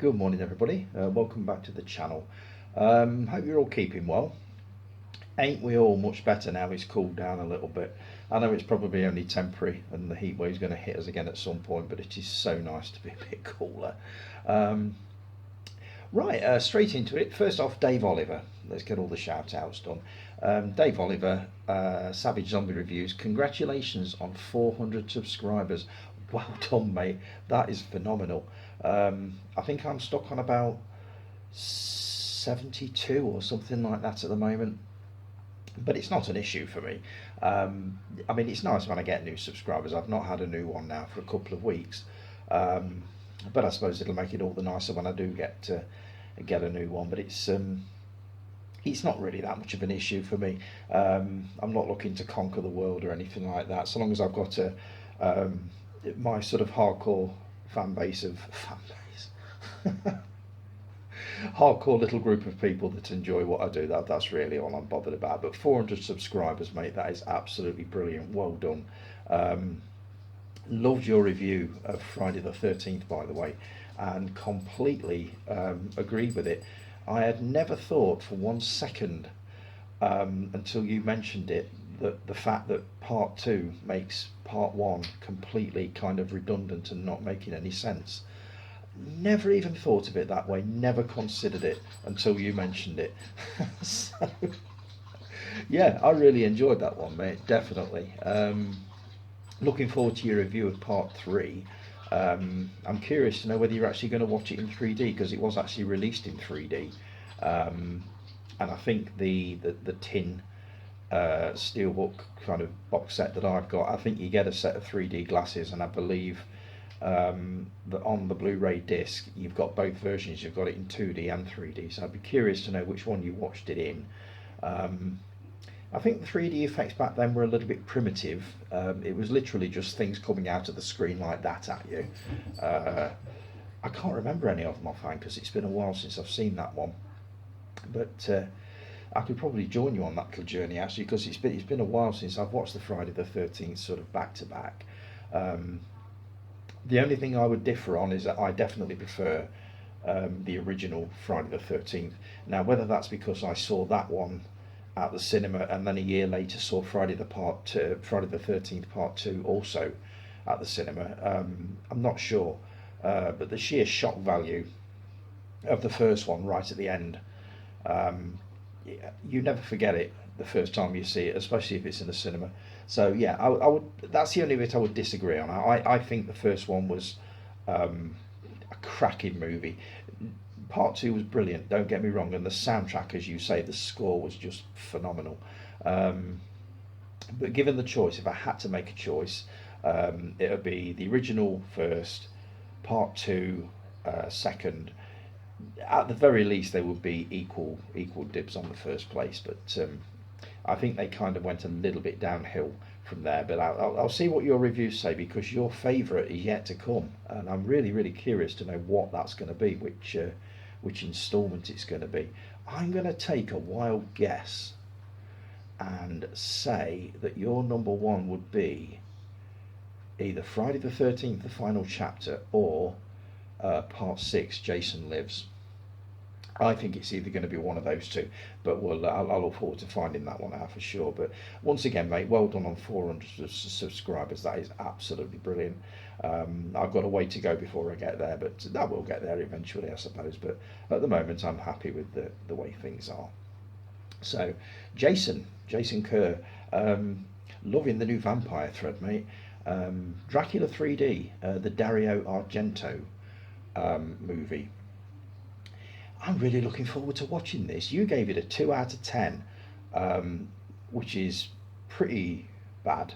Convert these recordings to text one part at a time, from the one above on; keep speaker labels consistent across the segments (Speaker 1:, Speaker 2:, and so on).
Speaker 1: Good morning, everybody. Welcome back to the channel. Hope you're all keeping well. Ain't we all much better now? It's cooled down a little bit. I know it's probably only temporary and the heat wave's going to hit us again at some point, but it is so nice to be a bit cooler. Straight into it. First off, Dave Oliver. Let's get all the shout outs done. Dave Oliver, Savage Zombie Reviews. Congratulations on 400 subscribers. Well done, mate. That is phenomenal. I think I'm stuck on about 72 or something like that at the moment, but it's not an issue for me. I mean, it's nice when I get new subscribers. I've not had a new one now for a couple of weeks, but I suppose it'll make it all the nicer when I do get a new one. But it's not really that much of an issue for me. I'm not looking to conquer the world or anything like that. So long as I've got my sort of hardcore fan base, hardcore little group of people that enjoy what I do, that's really all I'm bothered about. But 400 subscribers, mate, that is absolutely brilliant. Well done. Loved your review of Friday the 13th, by the way, and completely agreed with it. I had never thought for 1 second until you mentioned it that the fact that part 2 makes part 1 completely kind of redundant and not making any sense. Never even thought of it that way, never considered it until you mentioned it. So, yeah, I really enjoyed that one, mate, definitely. Looking forward to your review of part 3. I'm curious to know whether you're actually going to watch it in 3D, because it was actually released in 3D. And I think the tin steelbook kind of box set that I've got, I think you get a set of 3D glasses, and I believe that on the Blu-ray disc you've got both versions. You've got it in 2D and 3D, so I'd be curious to know which one you watched it in. I think the 3D effects back then were a little bit primitive. It was literally just things coming out of the screen like that at you. I can't remember any of them offhand because it's been a while since I've seen that one, but I could probably join you on that little journey actually, because it's been a while since I've watched the Friday the 13th sort of back to back. The only thing I would differ on is that I definitely prefer the original Friday the 13th. Now, whether that's because I saw that one at the cinema and then a year later saw Friday the 13th Part 2 also at the cinema, I'm not sure. But the sheer shock value of the first one right at the end, you never forget it the first time you see it, especially if it's in the cinema. So yeah, I would. That's the only bit I would disagree on. I think the first one was a cracking movie. Part 2 was brilliant. Don't get me wrong, and the soundtrack, as you say, the score was just phenomenal. But given the choice, if I had to make a choice, it would be the original first, Part 2 second. At the very least, they would be equal dibs on the first place. But I think they kind of went a little bit downhill from there. But I'll see what your reviews say, because your favourite is yet to come, and I'm really curious to know what that's going to be, which instalment it's going to be. I'm going to take a wild guess and say that your number one would be either Friday the 13th, the final chapter, or part 6, Jason Lives. I think it's either going to be one of those two, but I'll look forward to finding that one out for sure. But once again, mate, well done on 400 subscribers. That is absolutely brilliant. I've got a way to go before I get there, but I will get there eventually, I suppose. But at the moment, I'm happy with the way things are. So, Jason Kerr, loving the new vampire thread, mate. Dracula 3D, the Dario Argento movie. I'm really looking forward to watching this. You gave it a 2 out of 10, which is pretty bad.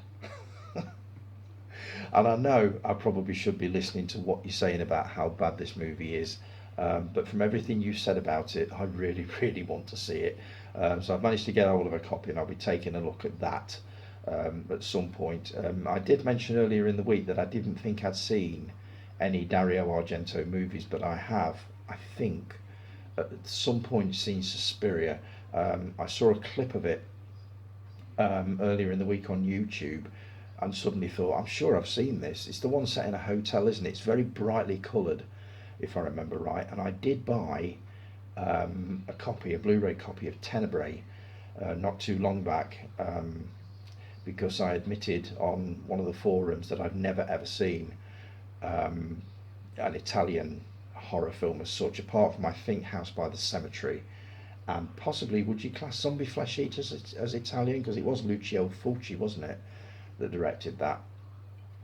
Speaker 1: And I know I probably should be listening to what you're saying about how bad this movie is, but from everything you said about it, I really want to see it. So I've managed to get hold of a copy, and I'll be taking a look at that at some point. I did mention earlier in the week that I didn't think I'd seen any Dario Argento movies, but I have, I think, at some point seen Suspiria. I saw a clip of it earlier in the week on YouTube, and suddenly thought, I'm sure I've seen this. It's the one set in a hotel, isn't it? It's very brightly coloured, if I remember right. And I did buy a Blu-ray copy of Tenebrae not too long back, because I admitted on one of the forums that I've never ever seen an Italian horror film as such, apart from I think House by the Cemetery, and possibly, would you class Zombie Flesh Eaters as Italian? Because it was Lucio Fulci, wasn't it, that directed that?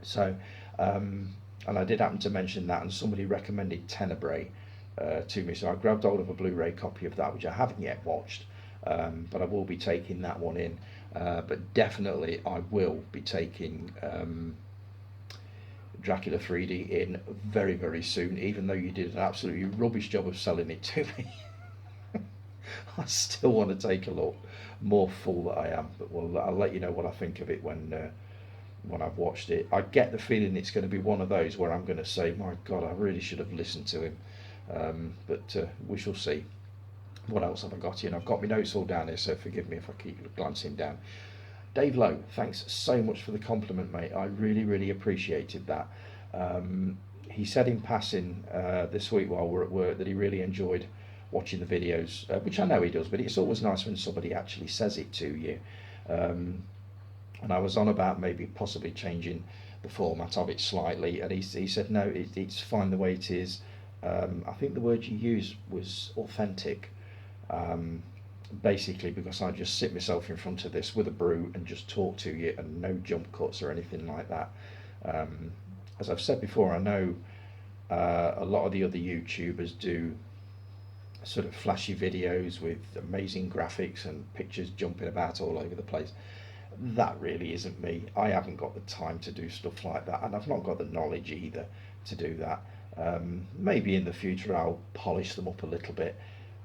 Speaker 1: So, and I did happen to mention that, and somebody recommended Tenebrae to me, so I grabbed hold of a Blu-ray copy of that, which I haven't yet watched, but I will be taking that one in. But definitely I will be taking Dracula 3D in very, very soon, even though you did an absolutely rubbish job of selling it to me. I still want to take a look, more fool that I am, but I'll let you know what I think of it when I've watched it. I get the feeling it's going to be one of those where I'm going to say, my God, I really should have listened to him, but we shall see. What else have I got in? I've got my notes all down here, so forgive me if I keep glancing down. Dave Lowe, thanks so much for the compliment, mate. I really, really appreciated that. He said in passing this week while we're at work that he really enjoyed watching the videos, which I know he does, but it's always nice when somebody actually says it to you. And I was on about maybe possibly changing the format of it slightly, and he said no, it's fine the way it is. I think the word you used was authentic. Basically, because I just sit myself in front of this with a brew and just talk to you, and no jump cuts or anything like that. As I've said before, I know a lot of the other YouTubers do sort of flashy videos with amazing graphics and pictures jumping about all over the place. That really isn't me. I haven't got the time to do stuff like that, and I've not got the knowledge either to do that. Maybe in the future I'll polish them up a little bit,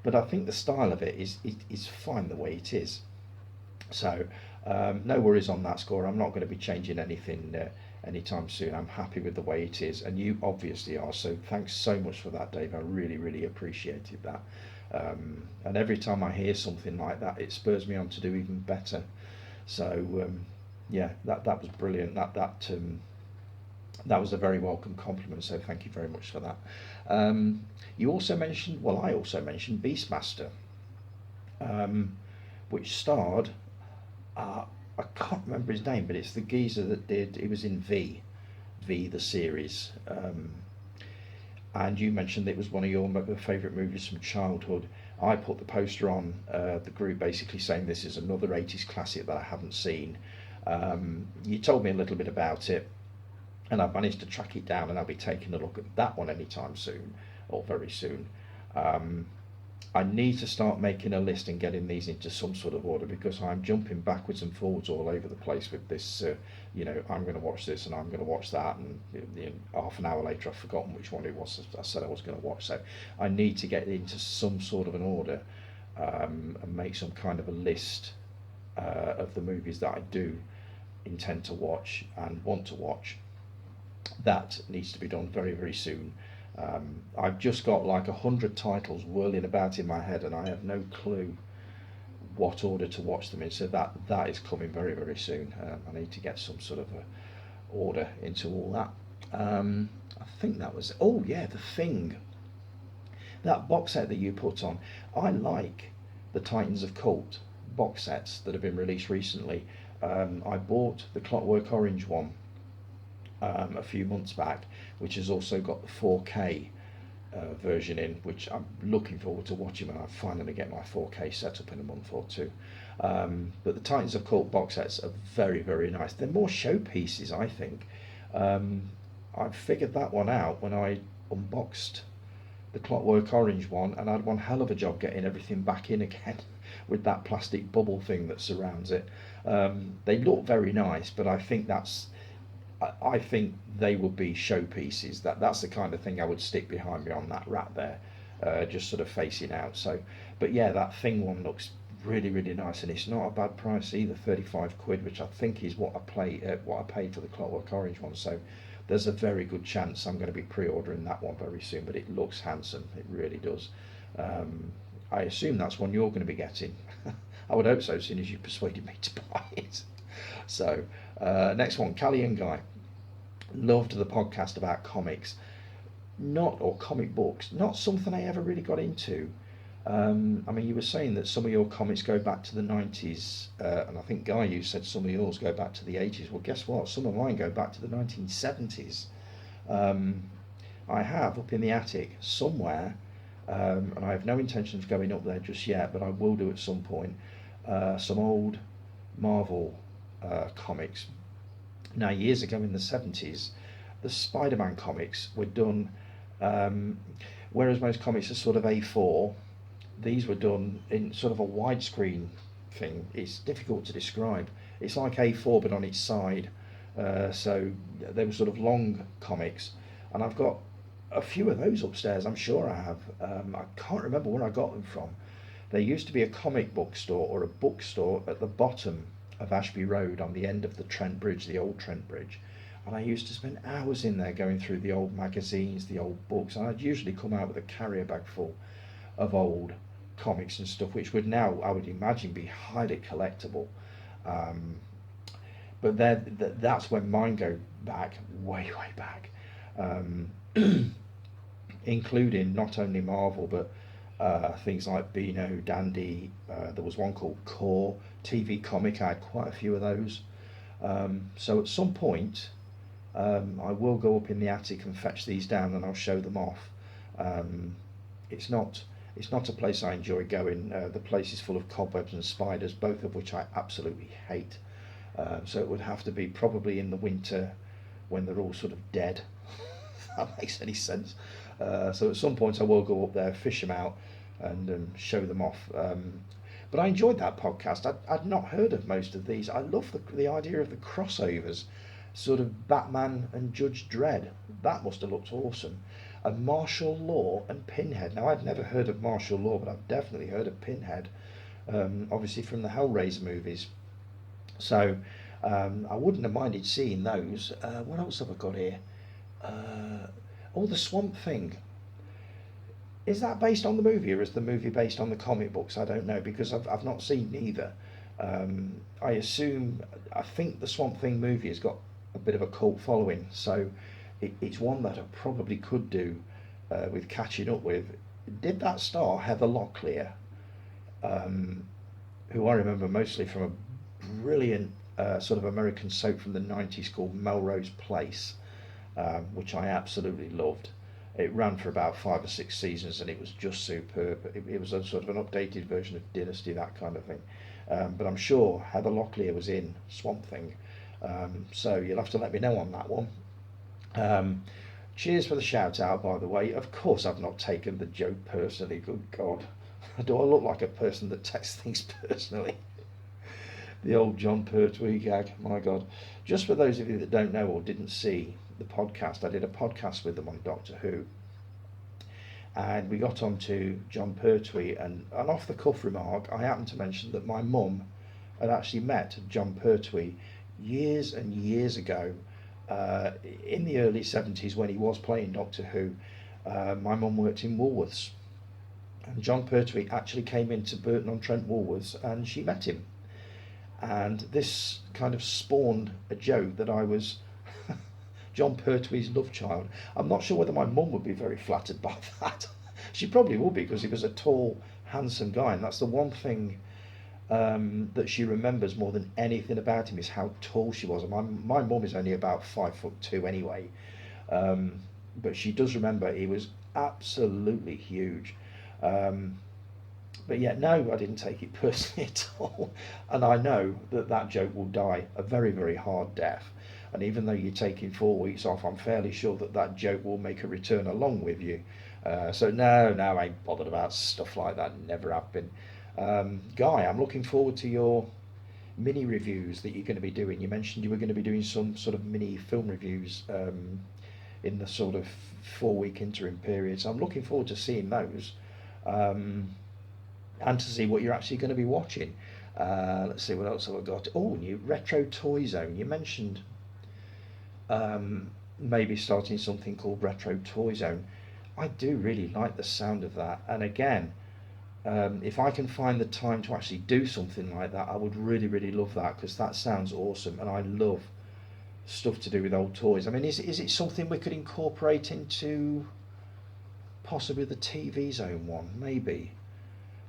Speaker 1: but I think the style of it is fine the way it is. So no worries on that score. I'm not going to be changing anything anytime soon. I'm happy with the way it is, and you obviously are, so thanks so much for that, Dave. I really, really appreciated that. And every time I hear something like that, it spurs me on to do even better. So yeah, that was brilliant. That was a very welcome compliment, so thank you very much for that. You also mentioned, well, I also mentioned Beastmaster, which starred, I can't remember his name, but it's the geezer that did, it was in V the series, and you mentioned it was one of your favourite movies from childhood. I put the poster on the group basically saying this is another 80s classic that I haven't seen. You told me a little bit about it, and I've managed to track it down, and I'll be taking a look at that one anytime soon, or very soon. I need to start making a list and getting these into some sort of order, because I'm jumping backwards and forwards all over the place with this, I'm going to watch this and I'm going to watch that, and half an hour later I've forgotten which one it was I said I was going to watch. So I need to get into some sort of an order, and make some kind of a list of the movies that I do intend to watch and want to watch. That needs to be done very, very soon. I've just got like 100 titles whirling about in my head, and I have no clue what order to watch them in, so that is coming very, very soon. I need to get some sort of a order into all that. I think that was, oh yeah, The Thing, that box set that you put on. I like the Titans of Cult box sets that have been released recently. I bought the Clockwork Orange one a few months back, which has also got the 4K version in, which I'm looking forward to watching when I finally get my 4K set up in a month or two. But the Titans of Cult box sets are very, very nice. They're more showpieces, I think. I figured that one out when I unboxed the Clockwork Orange one, and I had one hell of a job getting everything back in again with that plastic bubble thing that surrounds it. They look very nice, but I think they would be showpieces. That's the kind of thing I would stick behind me on that rack there, just sort of facing out. So, but yeah, that Thing one looks really, really nice, and it's not a bad price either, 35 quid, which I think is what I paid for the Clockwork Orange one. So there's a very good chance I'm going to be pre-ordering that one very soon, but it looks handsome, it really does. I assume that's one you're going to be getting. I would hope so, as soon as you persuaded me to buy it. So next one, Callie and Guy. Loved the podcast about comics. not, or comic books, not something I ever really got into. I mean, you were saying that some of your comics go back to the 90s, and I think, Guy, you said some of yours go back to the 80s. Well, guess what? Some of mine go back to the 1970s. Um, I have up in the attic somewhere, and I have no intention of going up there just yet, but I will do at some point, some old Marvel comics. Now, years ago in the 70s, the Spider-Man comics were done, um, whereas most comics are sort of A4, these were done in sort of a widescreen thing. It's difficult to describe. It's like A4 but on its side. So they were sort of long comics, and I've got a few of those upstairs. I'm sure I have. I can't remember where I got them from. There used to be a comic book store or a bookstore at the bottom of Ashby Road on the end of the Trent Bridge, the old Trent Bridge. And I used to spend hours in there going through the old magazines, the old books, and I'd usually come out with a carrier bag full of old comics and stuff, which would now, I would imagine, be highly collectible. Um, but then that's when mine go back, way, way back, um, including not only Marvel, but things like Beano, Dandy. There was one called Core TV Comic. I had quite a few of those. So at some point, I will go up in the attic and fetch these down, and I'll show them off. Um, it's not it's not a place I enjoy going. The place is full of cobwebs and spiders, both of which I absolutely hate. So it would have to be probably in the winter when they're all sort of dead. If that makes any sense. So at some point I will go up there, fish them out, and show them off. But I enjoyed that podcast. I'd not heard of most of these. I love the idea of the crossovers, sort of Batman and Judge Dredd. That must have looked awesome. And Martial Law and Pinhead. Now, I'd never heard of Martial Law, but I've definitely heard of Pinhead, obviously from the Hellraiser movies. So I wouldn't have minded seeing those. What else have I got here? The Swamp Thing. Is that based on the movie, or is the movie based on the comic books? I don't know, because I've not seen neither. I think the Swamp Thing movie has got a bit of a cult following, so it's one that I probably could do with catching up with. Did that star Heather Locklear, who I remember mostly from a brilliant sort of American soap from the 90s called Melrose Place, which I absolutely loved. It ran for about 5 or 6 seasons, and it was just superb. It was a sort of an updated version of Dynasty, that kind of thing. But I'm sure Heather Locklear was in Swamp Thing. So you'll have to let me know on that one. Cheers for the shout out, by the way. Of course I've not taken the joke personally. Good God. Do I look like a person that takes things personally? The old John Pertwee gag, my God. Just for those of you that don't know or didn't see the podcast, I did a podcast with them on Doctor Who, and we got on to John Pertwee, and an off the cuff remark, I happened to mention that my mum had actually met John Pertwee years and years ago, in the early 70s when he was playing Doctor Who. My mum worked in Woolworths, and John Pertwee actually came into Burton-on-Trent Woolworths, and she met him, and this kind of spawned a joke that I was John Pertwee's love child. I'm not sure whether my mum would be very flattered by that. She probably would be, because he was a tall, handsome guy, and that's the one thing that she remembers more than anything about him, is how tall she was. And my mum is only about 5'2" anyway, but she does remember he was absolutely huge. But yet, no, I didn't take it personally at all, and I know that joke will die a very, very hard death. And even though you're taking 4 weeks off, I'm fairly sure that joke will make a return along with you. So no, I ain't bothered about stuff like that. Never have been. Guy, I'm looking forward to your mini reviews that you're going to be doing. You mentioned you were going to be doing some sort of mini film reviews in the sort of 4-week interim period. So I'm looking forward to seeing those, and to see what you're actually going to be watching. Let's see, what else have I got? Oh, new Retro Toy Zone. You mentioned maybe starting something called Retro Toy Zone. I do really like the sound of that, and again, if I can find the time to actually do something like that, I would really, really love that, because that sounds awesome, and I love stuff to do with old toys. I mean, is it something we could incorporate into possibly the TV Zone one, maybe.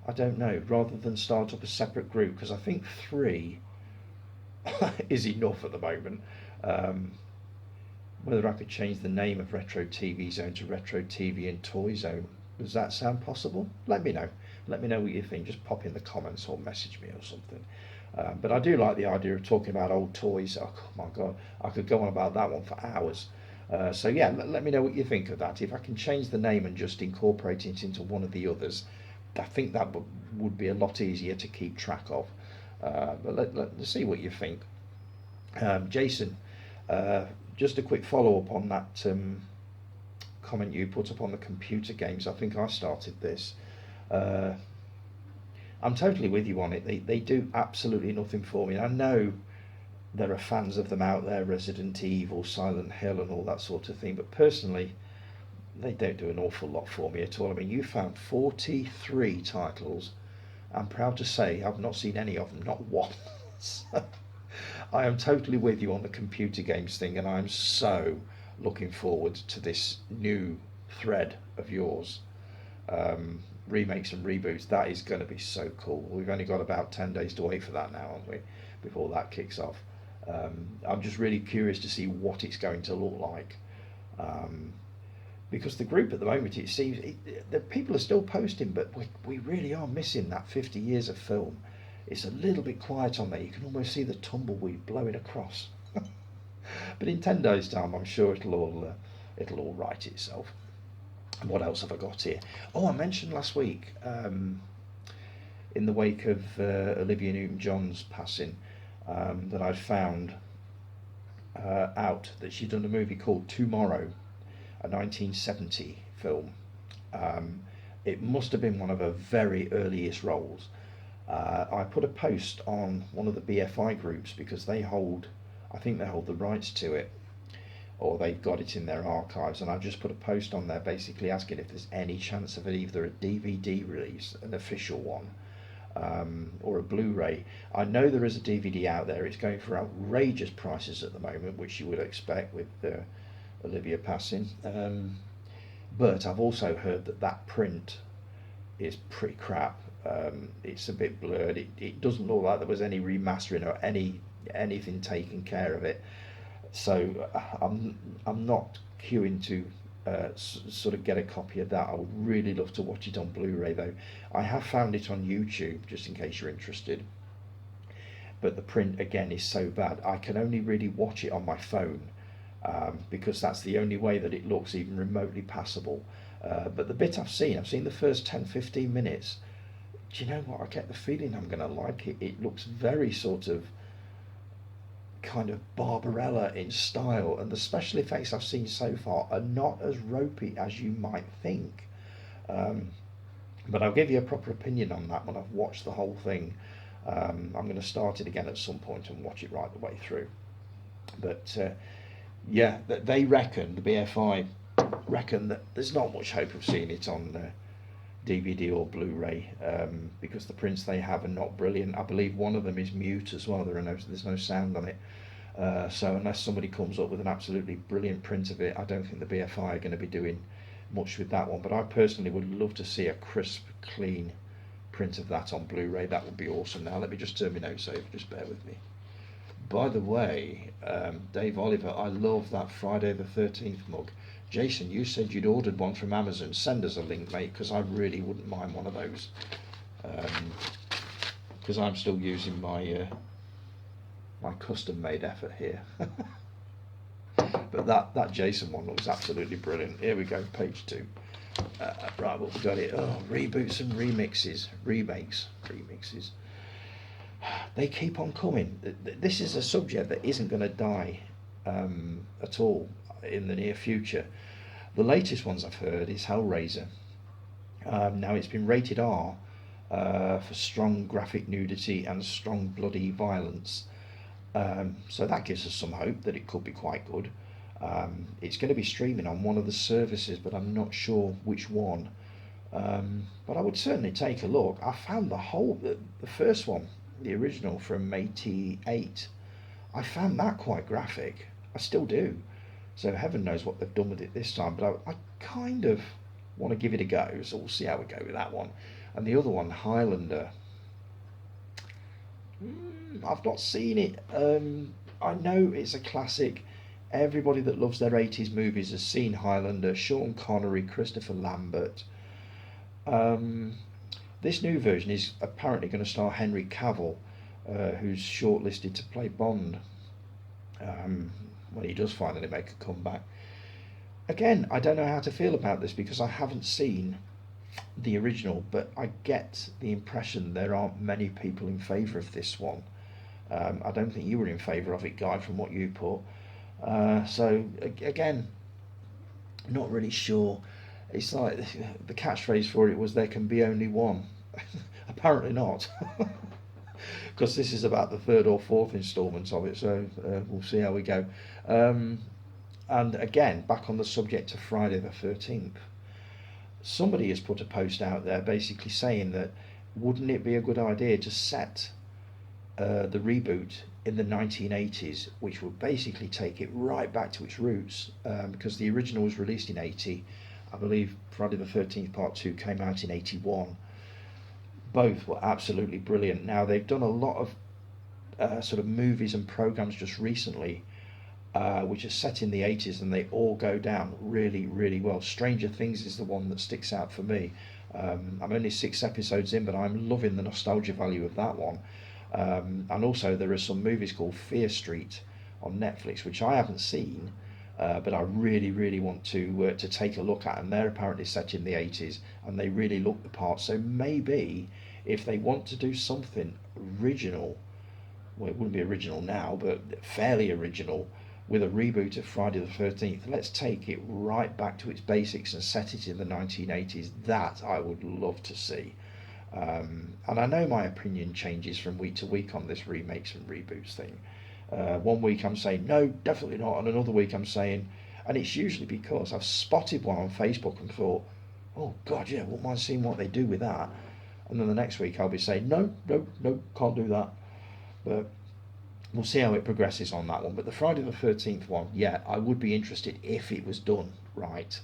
Speaker 1: I don't know, rather than start up a separate group, because I think 3 is enough at the moment. Whether I could change the name of Retro TV Zone to Retro TV and Toy Zone, does that sound possible? Let me know. Let me know what you think. Just pop in the comments or message me or something. But I do like the idea of talking about old toys. Oh my God, I could go on about that one for hours. So yeah, let me know what you think of that. If I can change the name and just incorporate it into one of the others, I think that would be a lot easier to keep track of. But let's see what you think. Jason, just a quick follow-up on that comment you put up on the computer games. I think I started this. I'm totally with you on it. They do absolutely nothing for me. And I know there are fans of them out there, Resident Evil, Silent Hill and all that sort of thing, but personally they don't do an awful lot for me at all. I mean, you found 43 titles. I'm proud to say I've not seen any of them, not one. So I am totally with you on the computer games thing, and I'm so looking forward to this new thread of yours. Remakes and reboots, that is going to be so cool. We've only got about 10 days to wait for that now, haven't we, before that kicks off. I'm just really curious to see what it's going to look like. Because the group at the moment, it seems the people are still posting, but we really are missing that 50 years of film. It's a little bit quiet on there. You can almost see the tumbleweed blowing across. But in 10 days' time, I'm sure it'll all right itself. And what else have I got here? Oh, I mentioned last week, in the wake of Olivia Newton-John's passing, that I'd found out that she'd done a movie called Tomorrow, a 1970 film. It must have been one of her very earliest roles. I put a post on one of the BFI groups because I think they hold the rights to it, or they've got it in their archives, and I've just put a post on there basically asking if there's any chance of either a DVD release, an official one, or a Blu-ray. I know there is a DVD out there. It's going for outrageous prices at the moment, which you would expect with Olivia passing. But I've also heard that print is pretty crap. It's a bit blurred. It doesn't look like there was any remastering or anything taken care of it. So I'm not queuing to sort of get a copy of that. I would really love to watch it on Blu-ray though. I have found it on YouTube, just in case you're interested. But the print again is so bad. I can only really watch it on my phone, because that's the only way that it looks even remotely passable. But the bit I've seen the first 10-15 minutes. Do you know what? I get the feeling I'm going to like it. It looks very sort of kind of Barbarella in style, and the special effects I've seen so far are not as ropey as you might think. But I'll give you a proper opinion on that when I've watched the whole thing. I'm going to start it again at some point and watch it right the way through. But yeah, they reckon, the BFI reckon, that there's not much hope of seeing it on DVD or Blu-ray, because the prints they have are not brilliant. I believe one of them is mute as well. There's no sound on it. So unless somebody comes up with an absolutely brilliant print of it, I don't think the BFI are going to be doing much with that one. But I personally would love to see a crisp, clean print of that on Blu-ray. That would be awesome. Now let me just turn my notes over. Just bear with me. By the way, Dave Oliver, I love that Friday the 13th mug. Jason, you said you'd ordered one from Amazon. Send us a link, mate, because I really wouldn't mind one of those. Because I'm still using my my custom-made effort here. But that Jason one looks absolutely brilliant. Here we go, page 2. Right, what we got here? Oh, reboots and remixes, remixes. They keep on coming. This is a subject that isn't going to die at all in the near future. The latest ones I've heard is Hellraiser. Now it's been rated R for strong graphic nudity and strong bloody violence. So that gives us some hope that it could be quite good. It's going to be streaming on one of the services, but I'm not sure which one. But I would certainly take a look. I found the first one, the original from '88. I found that quite graphic. I still do. So heaven knows what they've done with it this time. But I kind of want to give it a go, so we'll see how we go with that one. And the other one, Highlander, I've not seen it. I know it's a classic. Everybody that loves their 80s movies has seen Highlander. Sean Connery, Christopher Lambert. This new version is apparently going to star Henry Cavill, who's shortlisted to play Bond when he does finally make a comeback. Again, I don't know how to feel about this because I haven't seen the original, but I get the impression there aren't many people in favour of this one. I don't think you were in favour of it, Guy, from what you put. So again, not really sure. It's like the catchphrase for it was "there can be only one." Apparently not, because this is about the third or fourth instalment of it. So we'll see how we go. And again, back on the subject of Friday the 13th, somebody has put a post out there basically saying that wouldn't it be a good idea to set the reboot in the 1980s, which would basically take it right back to its roots, because the original was released in 80. I believe Friday the 13th Part 2 came out in 81. Both were absolutely brilliant. Now, they've done a lot of sort of movies and programs just recently which are set in the 80s, and they all go down really, really well. Stranger Things is the one that sticks out for me. I'm only 6 episodes in, but I'm loving the nostalgia value of that one. And also there are some movies called Fear Street on Netflix, which I haven't seen, but I really, really want to take a look at, and they're apparently set in the 80s, and they really look the part. So maybe if they want to do something original, well, it wouldn't be original now, but fairly original, with a reboot of Friday the 13th, let's take it right back to its basics and set it in the 1980s. That I would love to see. And I know my opinion changes from week to week on this remakes and reboots thing. One week I'm saying, no, definitely not, and another week I'm saying, and it's usually because I've spotted one on Facebook and thought, oh God, yeah, wouldn't mind seeing what they do with that. And then the next week I'll be saying, no, can't do that. But we'll see how it progresses on that one. But the Friday the 13th one, yeah, I would be interested if it was done right.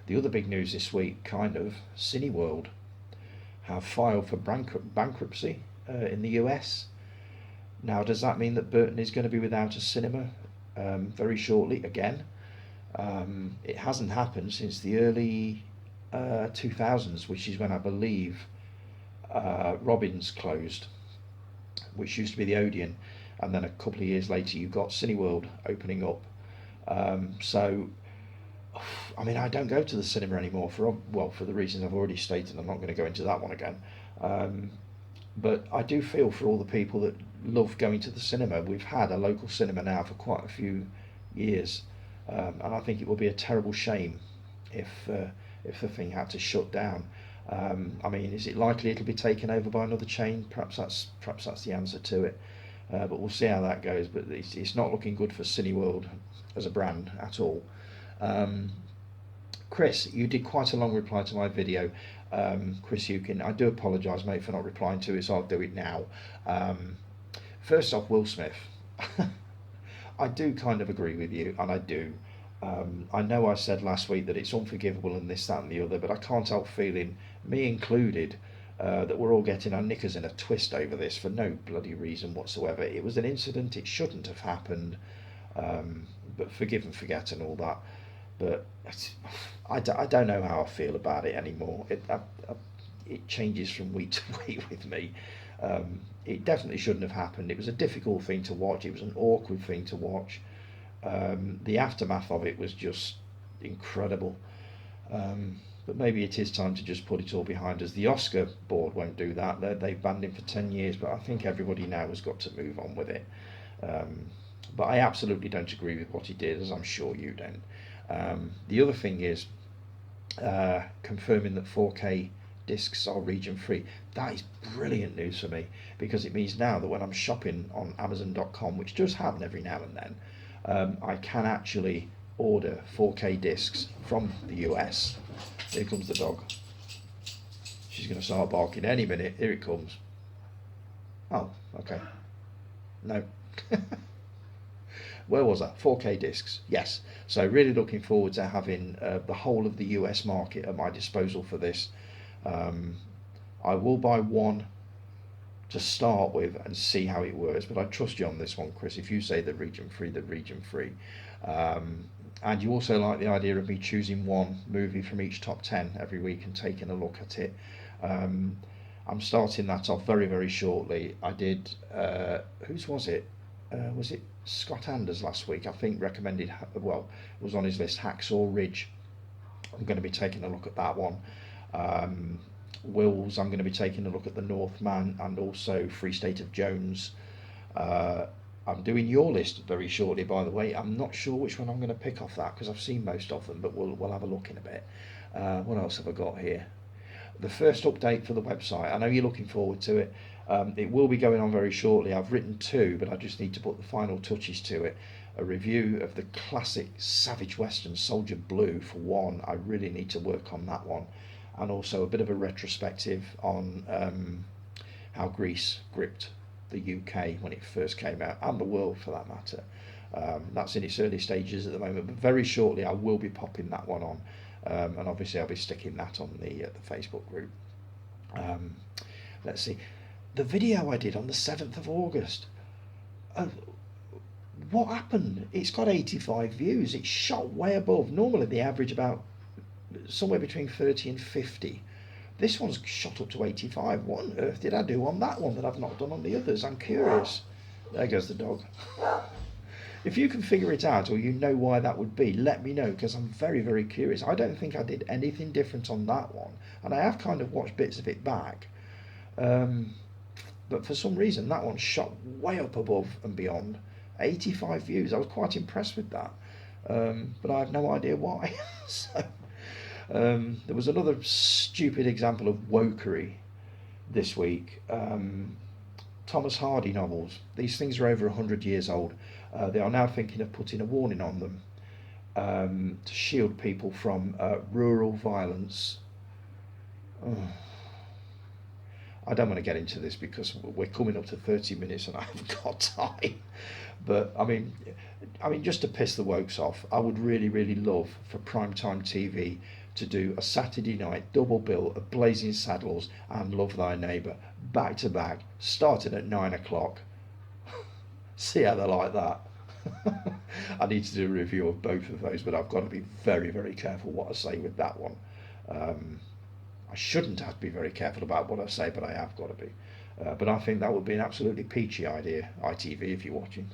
Speaker 1: The other big news this week, kind of, Cineworld have filed for bankruptcy in the US. Now, does that mean that Burton is going to be without a cinema very shortly again? It hasn't happened since the early 2000s, which is when I believe Robbins closed, which used to be the Odeon, and then a couple of years later you got Cineworld opening up. So, I mean, I don't go to the cinema anymore for the reasons I've already stated. I'm not going to go into that one again. But I do feel for all the people that love going to the cinema. We've had a local cinema now for quite a few years, and I think it will be a terrible shame if the thing had to shut down. I mean, is it likely it'll be taken over by another chain? Perhaps that's the answer to it. But we'll see how that goes. But it's not looking good for Cineworld as a brand at all. Chris, you did quite a long reply to my video. Chris Eukin, I do apologise, mate, for not replying to it, so I'll do it now. First off, Will Smith. I do kind of agree with you, and I do. I know I said last week that it's unforgivable and this, that and the other, but I can't help feeling, me included, that we're all getting our knickers in a twist over this for no bloody reason whatsoever. It was an incident, it shouldn't have happened, but forgive and forget and all that. But I don't know how I feel about it anymore. It changes from week to week with me. It definitely shouldn't have happened. It was a difficult thing to watch. It was an awkward thing to watch. The aftermath of it was just incredible. But maybe it is time to just put it all behind us. The Oscar board won't do that. They've banned him for 10 years, but I think everybody now has got to move on with it. But I absolutely don't agree with what he did, as I'm sure you don't. The other thing is confirming that 4K discs are region free. That is brilliant news for me, because it means now that when I'm shopping on Amazon.com, which does happen every now and then, I can actually order 4K discs from the US. Here comes the dog. She's going to start barking any minute. Here it comes. Oh, okay. No. Where was that? 4K discs. Yes. So really looking forward to having the whole of the US market at my disposal for this. I will buy one to start with and see how it works, but I trust you on this one, Chris. If you say the region free, the region free. And you also like the idea of me choosing one movie from each top 10 every week and taking a look at it. I'm starting that off very, very shortly. I did, whose was it? Was it Scott Anders last week? I think recommended, well, it was on his list, Hacksaw Ridge. I'm going to be taking a look at that one. Will's, I'm going to be taking a look at The Northman and also Free State of Jones. I'm doing your list very shortly, by the way. I'm not sure which one I'm going to pick off that because I've seen most of them, but we'll have a look in a bit. What else have I got here? The first update for the website. I know you're looking forward to it. It will be going on very shortly. I've written 2, but I just need to put the final touches to it. A review of the classic Savage Western Soldier Blue for one. I really need to work on that one. And also a bit of a retrospective on how Greece gripped the UK when it first came out, and the world for that matter. That's in its early stages at the moment, but very shortly I will be popping that one on. And obviously I'll be sticking that on the Facebook group. Let's see. The video I did on the 7th of August. What happened? It's got 85 views. It's shot way above. Normally they average about somewhere between 30 and 50. This one's shot up to 85. What on earth did I do on that one that I've not done on the others? I'm curious. There goes the dog. If you can figure it out or you know why that would be, let me know because I'm very, very curious. I don't think I did anything different on that one. And I have kind of watched bits of it back. But for some reason that one shot way up above and beyond. 85 views. I was quite impressed with that. But I have no idea why. So, there was another stupid example of wokery this week. Thomas Hardy novels. These things are over 100 years old. They are now thinking of putting a warning on them to shield people from rural violence. I don't want to get into this because we're coming up to 30 minutes and I haven't got time. But I mean, just to piss the wokes off, I would really, really love for primetime TV to do a Saturday night double bill of Blazing Saddles and Love Thy Neighbour back to back, starting at 9 o'clock. See how they like that. I need to do a review of both of those, but I've got to be very, very careful what I say with that one. I shouldn't have to be very careful about what I say, but I have got to be. But I think that would be an absolutely peachy idea, ITV, if you're watching.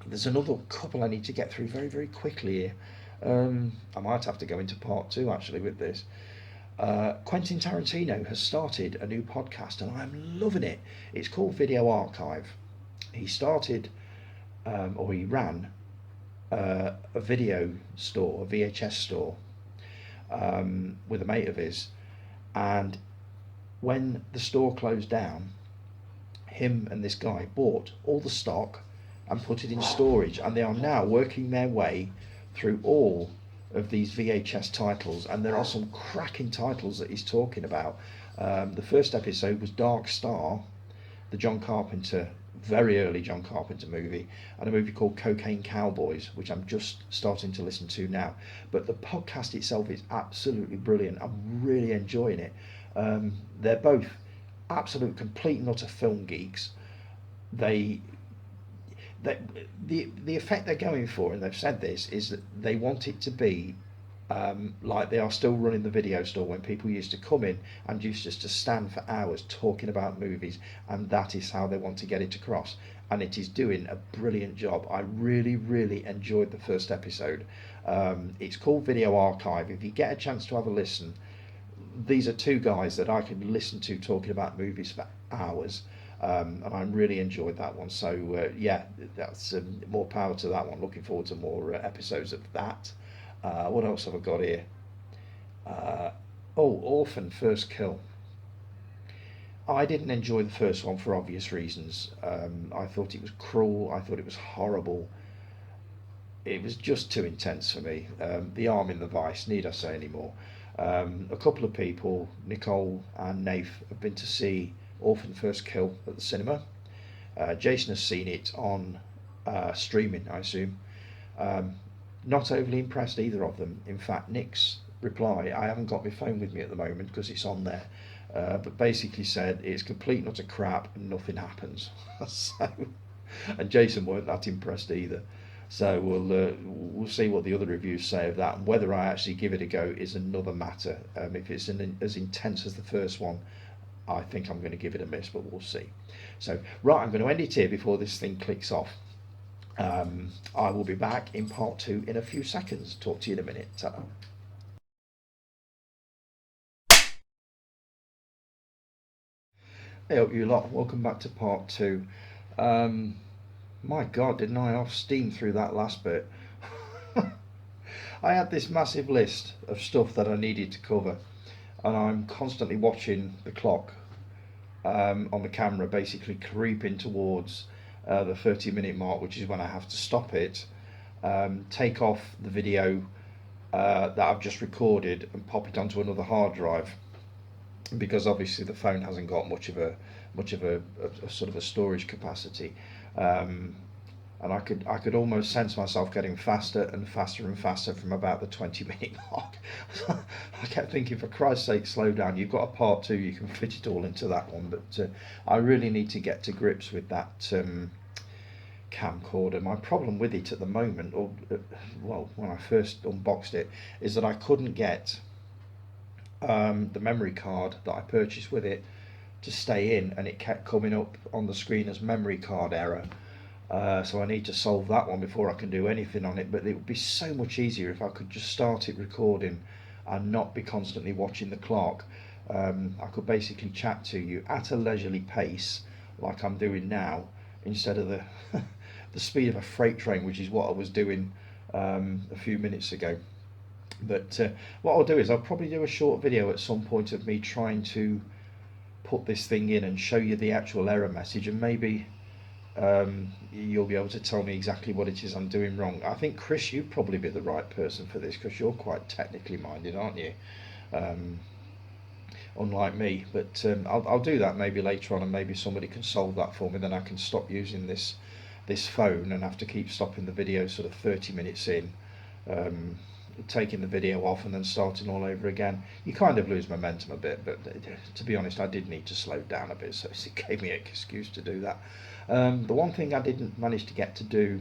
Speaker 1: There's another couple I need to get through very, very quickly here. I might have to go into part 2 actually with this. Quentin Tarantino has started a new podcast and I'm loving it. It's called Video Archive. He started, or he ran, a video store, a VHS store, with a mate of his, and when the store closed down, him and this guy bought all the stock and put it in storage, and they are now working their way through all of these VHS titles, and there are some cracking titles that he's talking about. The first episode was Dark Star, the John Carpenter, very early John Carpenter movie, and a movie called Cocaine Cowboys, which I'm just starting to listen to now. But the podcast itself is absolutely brilliant. I'm really enjoying it. They're both absolute complete and utter film geeks. The effect they're going for, and they've said this, is that they want it to be like they are still running the video store when people used to come in and used just to stand for hours talking about movies, and that is how they want to get it across, and it is doing a brilliant job. I really, really enjoyed the first episode. It's called Video Archive. If you get a chance to have a listen, these are two guys that I can listen to talking about movies for hours. And I really enjoyed that one. So yeah, that's more power to that one. Looking forward to more episodes of that. What else have I got here? Orphan First Kill. I didn't enjoy the first one for obvious reasons. I thought it was cruel. I thought it was horrible. It was just too intense for me. The arm in the vice, need I say any more? A couple of people, Nicole and Nath, have been to see Orphan First Kill at the cinema. Jason has seen it on streaming, I assume. Not overly impressed, either of them. In fact, Nick's reply, I haven't got my phone with me at the moment because it's on there, but basically said it's complete and utter crap and nothing happens. So, and Jason weren't that impressed either. So we'll see what the other reviews say of that, and whether I actually give it a go is another matter. If it's as intense as the first one, I think I'm going to give it a miss, but we'll see. So right, I'm going to end it here before this thing clicks off. I will be back in part 2 in a few seconds. Talk to you in a minute. Ta-da. Hey up you lot, welcome back to part 2. My god, didn't I off steam through that last bit. I had this massive list of stuff that I needed to cover, and I'm constantly watching the clock on the camera, basically creeping towards the 30-minute mark, which is when I have to stop it, take off the video that I've just recorded and pop it onto another hard drive, because obviously the phone hasn't got much of a sort of a storage capacity, and I could almost sense myself getting faster and faster and faster from about the 20-minute mark. I kept thinking, for Christ's sake, slow down. You've got a part 2, you can fit it all into that one. But I really need to get to grips with that camcorder. My problem with it at the moment, or well, when I first unboxed it, is that I couldn't get the memory card that I purchased with it to stay in, and it kept coming up on the screen as memory card error. So I need to solve that one before I can do anything on it. But it would be so much easier if I could just start it recording and not be constantly watching the clock. I could basically chat to you at a leisurely pace, like I'm doing now, instead of the the speed of a freight train, which is what I was doing a few minutes ago. But what I'll do is I'll probably do a short video at some point of me trying to put this thing in and show you the actual error message, and maybe you'll be able to tell me exactly what it is I'm doing wrong. I think, Chris, you'd probably be the right person for this, because you're quite technically minded, aren't you? Unlike me. But I'll do that maybe later on, and maybe somebody can solve that for me. Then I can stop using this phone and have to keep stopping the video sort of 30 minutes in, taking the video off and then starting all over again. You kind of lose momentum a bit, but to be honest, I did need to slow down a bit, so it gave me an excuse to do that. The one thing I didn't manage to get to do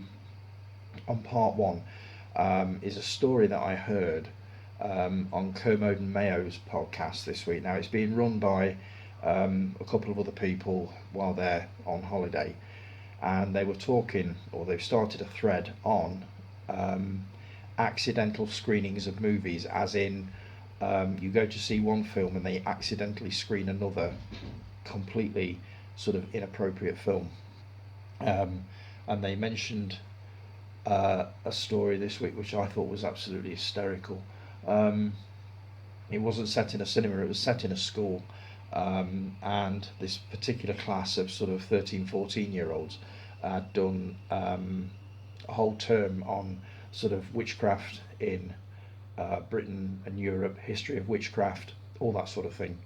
Speaker 1: on part 1 is a story that I heard on Kermode and Mayo's podcast this week. Now, it's being run by a couple of other people while they're on holiday, and they were talking, or they've started a thread on accidental screenings of movies, as in you go to see one film and they accidentally screen another completely sort of inappropriate film. And they mentioned a story this week which I thought was absolutely hysterical. It wasn't set in a cinema, it was set in a school, and this particular class of sort of 13-14-year-olds had done a whole term on sort of witchcraft in Britain and Europe, history of witchcraft, all that sort of thing.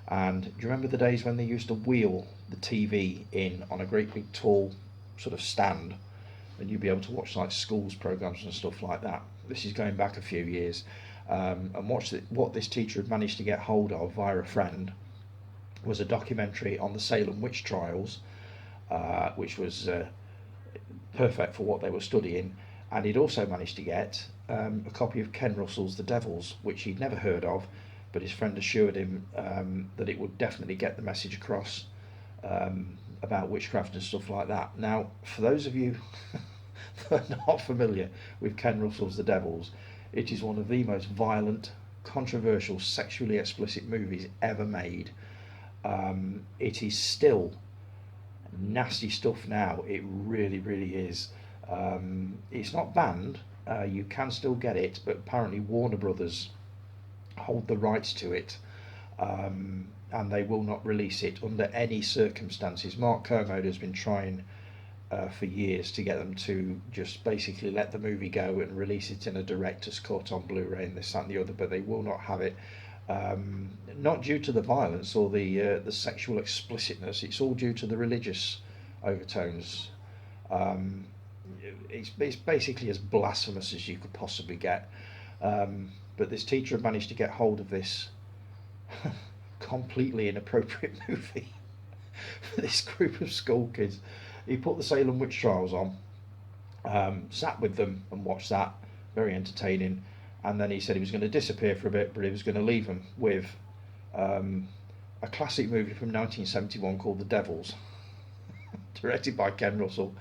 Speaker 1: And do you remember the days when they used to wheel the TV in on a great big tall sort of stand, and you'd be able to watch like schools programs and stuff like that? This is going back a few years. And what this teacher had managed to get hold of via a friend was a documentary on the Salem witch trials, which was perfect for what they were studying. And he'd also managed to get a copy of Ken Russell's The Devils, which he'd never heard of, but his friend assured him that it would definitely get the message across about witchcraft and stuff like that. Now, for those of you that are not familiar with Ken Russell's The Devils, it is one of the most violent, controversial, sexually explicit movies ever made. It is still nasty stuff now. It really, really is. It's not banned. You can still get it, but apparently Warner Brothers hold the rights to it, and they will not release it under any circumstances. Mark Kermode has been trying for years to get them to just basically let the movie go and release it in a director's cut on Blu-ray and this, that and the other, but they will not have it. Not due to the violence or the sexual explicitness, it's all due to the religious overtones. It's basically as blasphemous as you could possibly get. But this teacher had managed to get hold of this completely inappropriate movie for this group of school kids. He put the Salem witch trials on, sat with them and watched that, very entertaining. And then he said he was going to disappear for a bit, but he was going to leave them with a classic movie from 1971 called The Devils, directed by Ken Russell.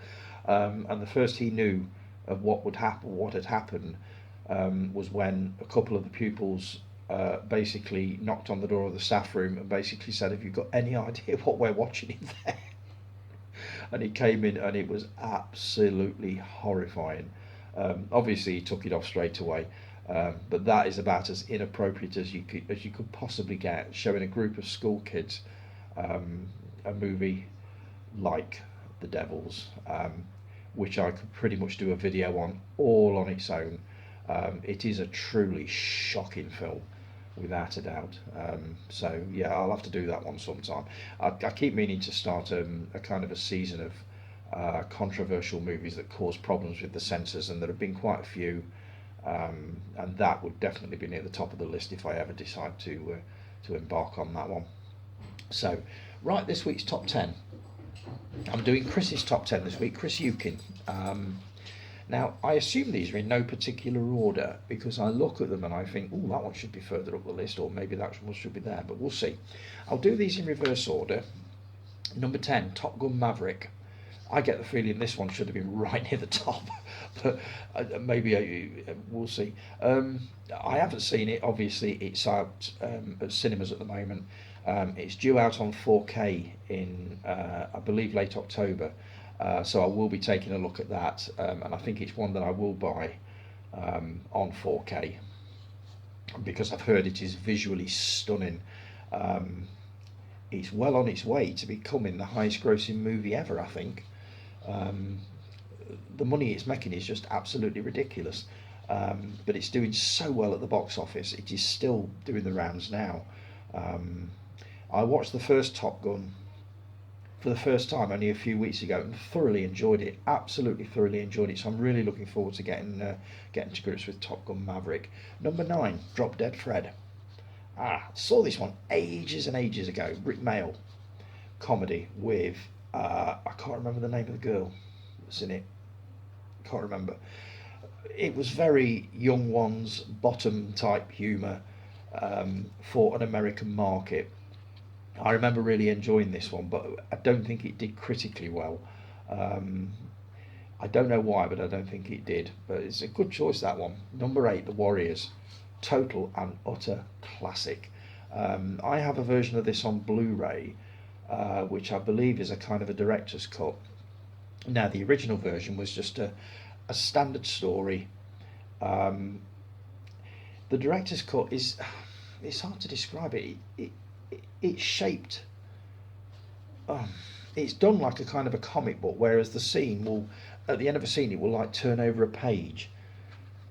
Speaker 1: And the first he knew of what had happened, was when a couple of the pupils basically knocked on the door of the staff room and basically said, "Have you got any idea what we're watching in there?" And he came in, and it was absolutely horrifying. Obviously, he took it off straight away. But that is about as inappropriate as you could possibly get, showing a group of school kids a movie like The Devils, which I could pretty much do a video on all on its own. It is a truly shocking film, without a doubt. So yeah, I'll have to do that one sometime. I keep meaning to start a kind of a season of controversial movies that cause problems with the censors, and there have been quite a few. And that would definitely be near the top of the list if I ever decide to embark on that one. So, right, this week's top 10. I'm doing Chris's top 10 this week, Chris Eukin. Now, I assume these are in no particular order because I look at them and I think, oh, that one should be further up the list, or maybe that one should be there, but we'll see. I'll do these in reverse order. Number 10, Top Gun Maverick. I get the feeling this one should have been right near the top, but maybe we'll see. I haven't seen it. Obviously, it's out at cinemas at the moment. It's due out on 4K in, I believe, late October. So I will be taking a look at that, and I think it's one that I will buy on 4K because I've heard it is visually stunning. It's well on its way to becoming the highest grossing movie ever, I think. The money it's making is just absolutely ridiculous, but it's doing so well at the box office. It is still doing the rounds now. I watched the first Top Gun for the first time only a few weeks ago and thoroughly enjoyed it, absolutely thoroughly enjoyed it, so I'm really looking forward to getting to grips with Top Gun Maverick. Number 9, Drop Dead Fred. Saw this one ages and ages ago. Rick Mayall comedy with I can't remember the name of the girl that's in it. Can't remember. It was very Young Ones bottom type humour for an American market. I remember really enjoying this one, but I don't think it did critically well. I don't know why, but I don't think it did. But it's a good choice, that one. Number 8, The Warriors. Total and utter classic. I have a version of this on Blu-ray, which I believe is a kind of a director's cut. Now, the original version was just a standard story. The director's cut is, it's hard to describe it. It's shaped, it's done like a kind of a comic book, whereas the scene will, at the end of a scene, it will like turn over a page.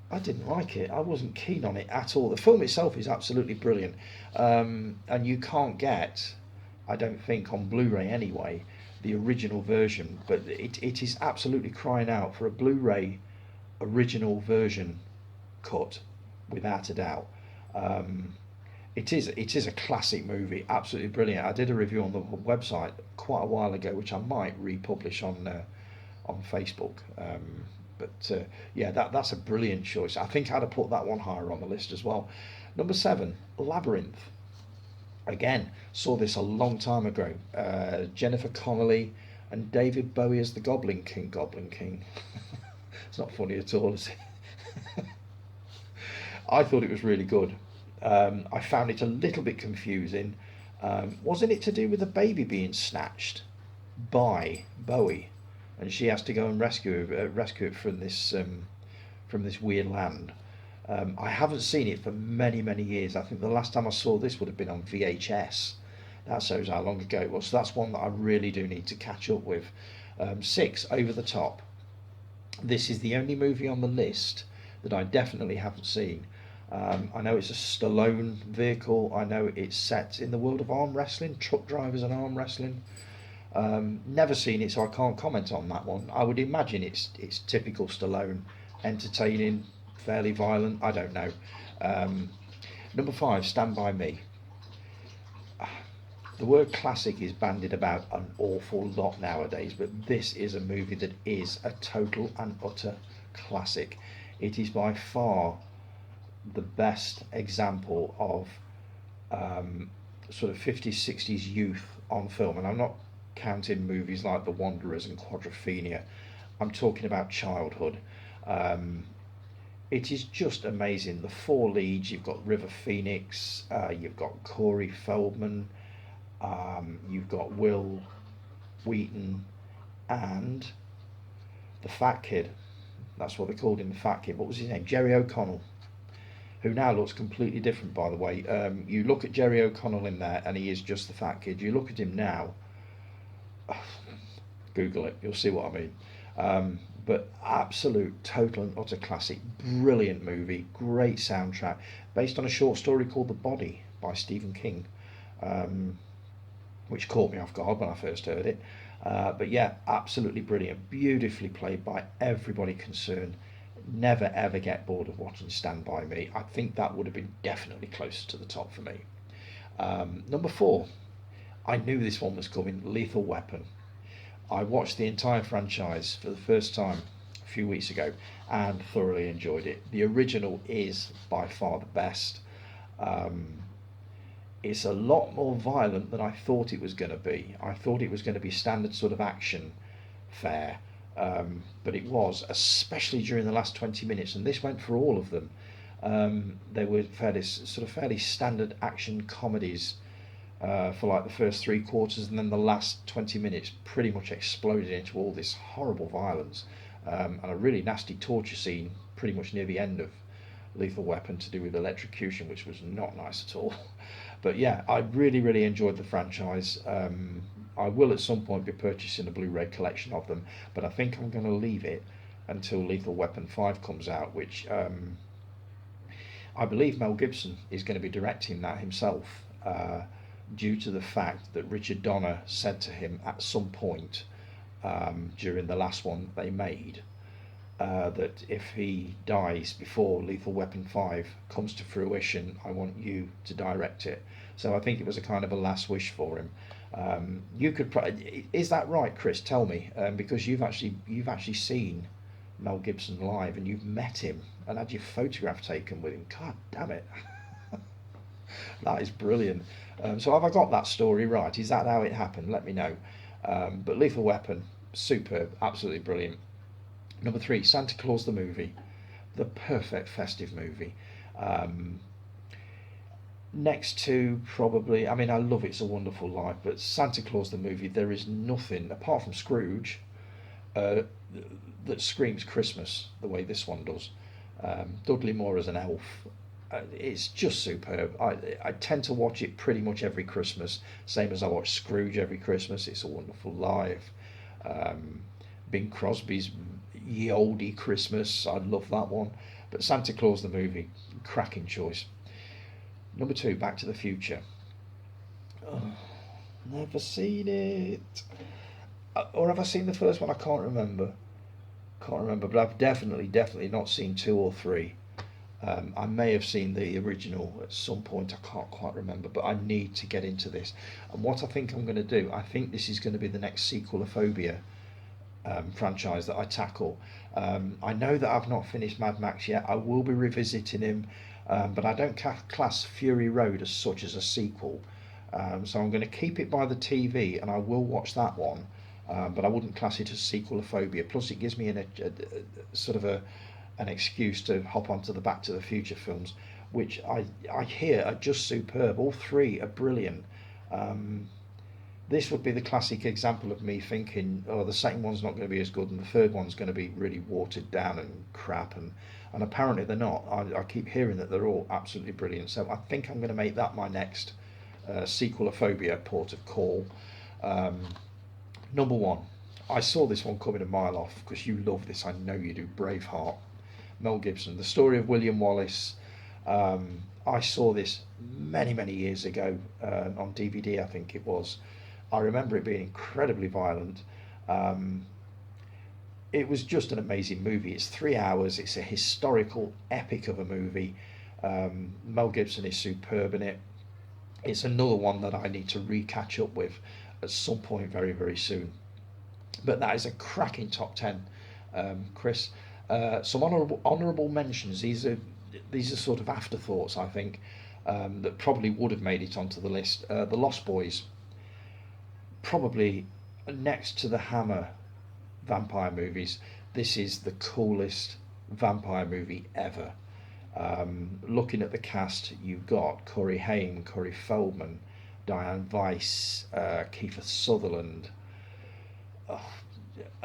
Speaker 1: I didn't like it. I wasn't keen on it at all. The film itself is absolutely brilliant, and you can't get, I don't think, on Blu-ray anyway, the original version, but it is absolutely crying out for a Blu-ray original version cut, without a doubt. It is a classic movie, absolutely brilliant. I did a review on the website quite a while ago, which I might republish on Facebook. But yeah, that's a brilliant choice. I think I'd have put that one higher on the list as well. Number 7, Labyrinth. Again, saw this a long time ago. Jennifer Connelly and David Bowie as the Goblin King. Goblin King. It's not funny at all, is it? I thought it was really good. I found it a little bit confusing. Wasn't it to do with a baby being snatched by Bowie, and she has to go and rescue it from this weird land? I haven't seen it for many, many years. I think the last time I saw this would have been on VHS. That shows how long ago it was. So that's one that I really do need to catch up with. 6, Over the Top. This is the only movie on the list that I definitely haven't seen. I know it's a Stallone vehicle. I know it's set in the world of arm wrestling, truck drivers and arm wrestling. Never seen it, so I can't comment on that one. I would imagine it's typical Stallone, entertaining, fairly violent. I don't know. Um, Number 5, Stand By Me. The word classic is bandied about an awful lot nowadays, but this is a movie that is a total and utter classic. It is by far the best example of sort of 50s, 60s youth on film, and I'm not counting movies like The Wanderers and Quadrophenia. I'm talking about childhood. Um, it is just amazing. The four leads, you've got River Phoenix, you've got Corey Feldman, you've got Will Wheaton, and the fat kid. That's what they called him, the fat kid. What was his name? Jerry O'Connell, who now looks completely different, by the way. You look at Jerry O'Connell in there, and he is just the fat kid. You look at him now, Google it, you'll see what I mean. But absolute, total and utter classic. Brilliant movie, great soundtrack, based on a short story called The Body by Stephen King, which caught me off guard when I first heard it. But yeah, absolutely brilliant, beautifully played by everybody concerned. Never ever get bored of watching Stand By Me. I think that would have been definitely closer to the top for me. Number 4, I knew this one was coming, Lethal Weapon. I watched the entire franchise for the first time a few weeks ago and thoroughly enjoyed it. The original is by far the best. It's a lot more violent than I thought it was going to be. I thought it was going to be standard sort of action fare, but it was, especially during the last 20 minutes, and this went for all of them. They were fairly standard action comedies for like the first 3 quarters, and then the last 20 minutes pretty much exploded into all this horrible violence, and a really nasty torture scene pretty much near the end of Lethal Weapon to do with electrocution, which was not nice at all. But yeah, I really, really enjoyed the franchise. I will at some point be purchasing a Blu-ray collection of them, but I think I'm going to leave it until Lethal Weapon 5 comes out, which I believe Mel Gibson is going to be directing that himself, due to the fact that Richard Donner said to him at some point during the last one they made, that if he dies before Lethal Weapon 5 comes to fruition, I want you to direct it. So I think it was a kind of a last wish for him. You could, is that right, Chris? Tell me, because you've actually seen Mel Gibson live and you've met him and had your photograph taken with him. God damn it, that is brilliant. So have I got that story right? Is that how it happened? Let me know. But Lethal Weapon, superb, absolutely brilliant. Number 3, Santa Claus the movie, the perfect festive movie. Next to probably, I mean, I love It's a Wonderful Life, but Santa Claus the movie, there is nothing apart from Scrooge that screams Christmas the way this one does. Dudley Moore as an elf, it's just superb. I tend to watch it pretty much every Christmas, same as I watch Scrooge every Christmas. It's a Wonderful Life, Bing Crosby's Ye Olde Christmas, I love that one. But Santa Claus the movie, cracking choice. Number 2, Back to the Future. Oh, never seen it. Or have I seen the first one? I can't remember. But I've definitely not seen 2 or 3. I may have seen the original at some point, I can't quite remember, but I need to get into this. And what I think I'm going to do, I think this is going to be the next Sequelophobia franchise that I tackle. I know that I've not finished Mad Max yet. I will be revisiting him, but I don't class Fury Road as such as a sequel. So I'm going to keep it by the TV, and I will watch that one, but I wouldn't class it as Sequelophobia. Plus, it gives me a sort of an excuse to hop onto the Back to the Future films, which I hear are just superb. All 3 are brilliant. This would be the classic example of me thinking, oh, the second one's not going to be as good and the third one's going to be really watered down and crap, and apparently they're not. I keep hearing that they're all absolutely brilliant, so I think I'm going to make that my next Sequelophobia port of call. Number 1, I saw this one coming a mile off because you love this, I know you do, Braveheart. Mel Gibson, the story of William Wallace. I saw this many years ago on DVD, I think it was. I remember it being incredibly violent. Um, it was just an amazing movie. It's 3 hours. It's a historical epic of a movie. Mel Gibson is superb in it. It's another one that I need to re-catch up with at some point very, very soon. But that is a cracking top 10, Chris. Some honourable mentions. These are sort of afterthoughts, I think, that probably would have made it onto the list. The Lost Boys, probably next to the Hammer vampire movies. This is the coolest vampire movie ever. Looking at the cast, you've got Corey Haim, Corey Feldman, Diane Weiss, Kiefer Sutherland. Oh,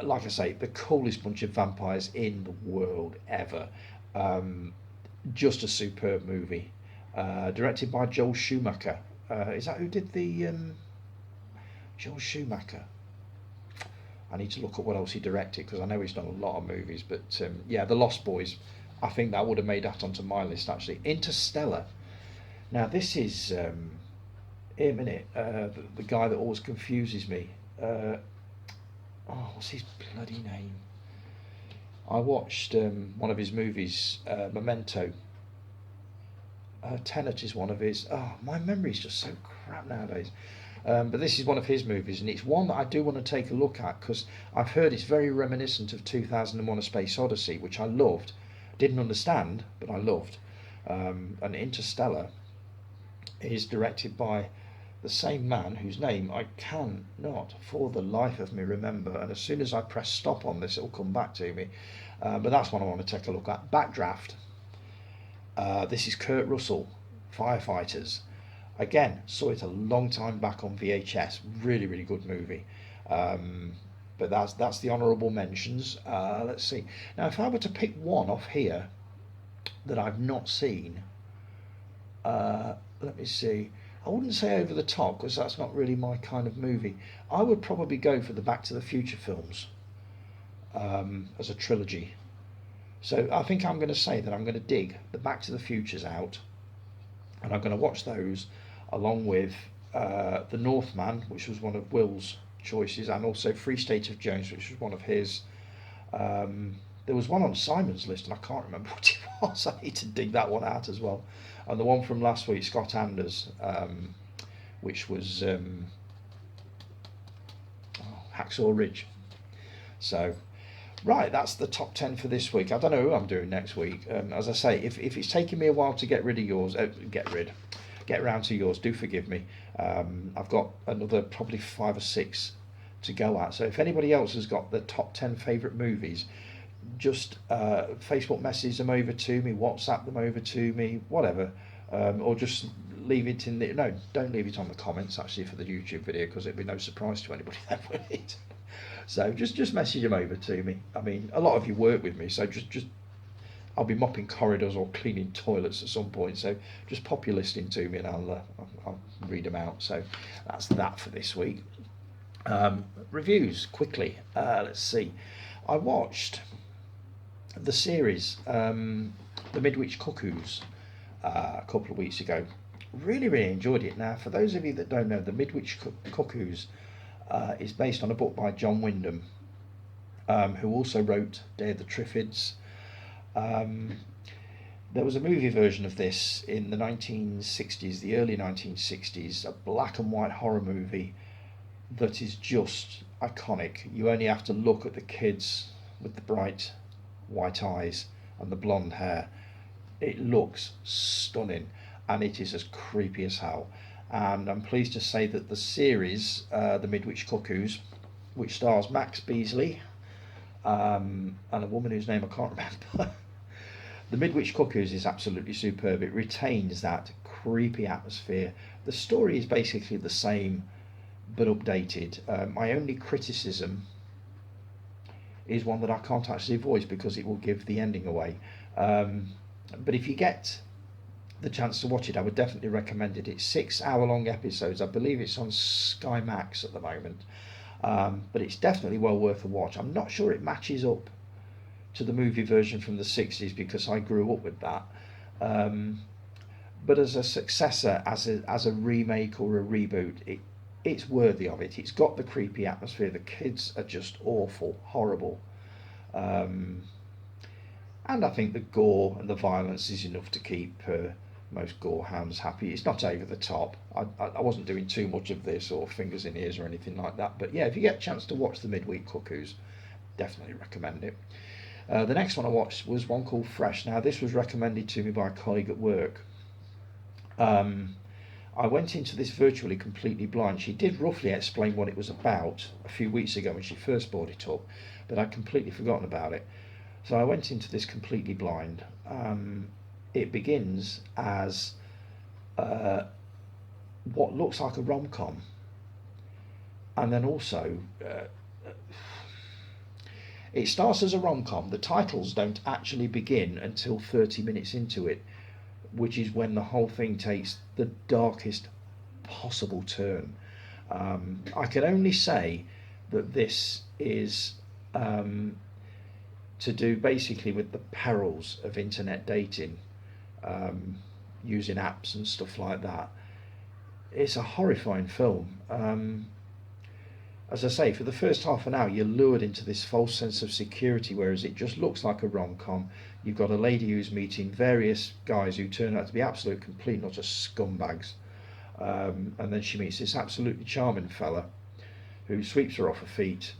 Speaker 1: like I say, the coolest bunch of vampires in the world ever. Um, just a superb movie. Directed by Joel Schumacher. Is that who did the Joel Schumacher? I need to look at what else he directed because I know he's done a lot of movies. But yeah, The Lost Boys. I think that would have made that onto my list actually. Interstellar. Now this is here a minute. The guy that always confuses me. What's his bloody name? I watched one of his movies, Memento. Tenet is one of his. Oh, my memory's just so crap nowadays. But this is one of his movies, and it's one that I do want to take a look at because I've heard it's very reminiscent of 2001: A Space Odyssey, which I loved. Didn't understand, but I loved. And Interstellar is directed by the same man whose name I cannot for the life of me remember, and as soon as I press stop on this it'll come back to me, but that's what I want to take a look at. Backdraft. This is Kurt Russell, Firefighters. Again, saw it a long time back on VHS. Really, really good movie. But that's the honourable mentions. Let's see. Now, if I were to pick one off here that I've not seen, let me see. I wouldn't say Over the Top because that's not really my kind of movie. I would probably go for the Back to the Future films as a trilogy. So I think I'm going to say that I'm going to dig the Back to the Futures out, and I'm going to watch those along with The Northman, which was one of Will's choices, and also Free State of Jones, which was one of his. There was one on Simon's list, and I can't remember what it was. I need to dig that one out as well. And the one from last week, Scott Anders, which was Hacksaw Ridge. So, right, that's the top 10 for this week. I don't know who I'm doing next week. As I say, if it's taking me a while to get rid of yours, get around to yours, do forgive me. I've got another probably 5 or 6 to go at. So if anybody else has got the top 10 favourite movies, just Facebook message them over to me, WhatsApp them over to me, whatever, or just leave it in the, no, don't leave it on the comments actually for the YouTube video because it'd be no surprise to anybody that would it. So just message them over to me. I mean, a lot of you work with me, so just I'll be mopping corridors or cleaning toilets at some point, so just pop your list into me and I'll read them out. So that's that for this week. Reviews quickly. Let's see. I watched the series The Midwich Cuckoos a couple of weeks ago. Really, really enjoyed it. Now, for those of you that don't know, The Midwich Cuckoos is based on a book by John Wyndham, who also wrote Day of the Triffids. There was a movie version of this in the 1960s, the early 1960s, a black and white horror movie that is just iconic. You only have to look at the kids with the bright white eyes and the blonde hair. It looks stunning and it is as creepy as hell. And I'm pleased to say that the series, The Midwich Cuckoos, which stars Max Beasley and a woman whose name I can't remember, The Midwich Cuckoos is absolutely superb. It retains that creepy atmosphere. The story is basically the same but updated. My only criticism is one that I can't actually voice because it will give the ending away. But if you get the chance to watch it, I would definitely recommend it. It's 6-hour-long episodes. I believe it's on Sky Max at the moment. But it's definitely well worth a watch. I'm not sure it matches up to the movie version from the 60s because I grew up with that. But as a successor, as a remake or a reboot, it's worthy of it. It's got the creepy atmosphere. The kids are just awful, horrible. Um, and I think the gore and the violence is enough to keep most gore hounds happy. It's not over the top. I wasn't doing too much of this or fingers in ears or anything like that. But yeah, if you get a chance to watch the Midweek Cuckoos, definitely recommend it. The next one I watched was one called Fresh. Now, this was recommended to me by a colleague at work. I went into this virtually completely blind. She did roughly explain what it was about a few weeks ago when she first brought it up, but I'd completely forgotten about it. So I went into this completely blind. It begins as what looks like a rom-com, and then also it starts as a rom-com. The titles don't actually begin until 30 minutes into it, which is when the whole thing takes the darkest possible turn. I can only say that this is to do basically with the perils of internet dating, using apps and stuff like that. It's a horrifying film. As I say, for the first half an hour, you're lured into this false sense of security, whereas it just looks like a rom-com. You've got a lady who's meeting various guys who turn out to be absolute complete not just scumbags. And then she meets this absolutely charming fella who sweeps her off her feet.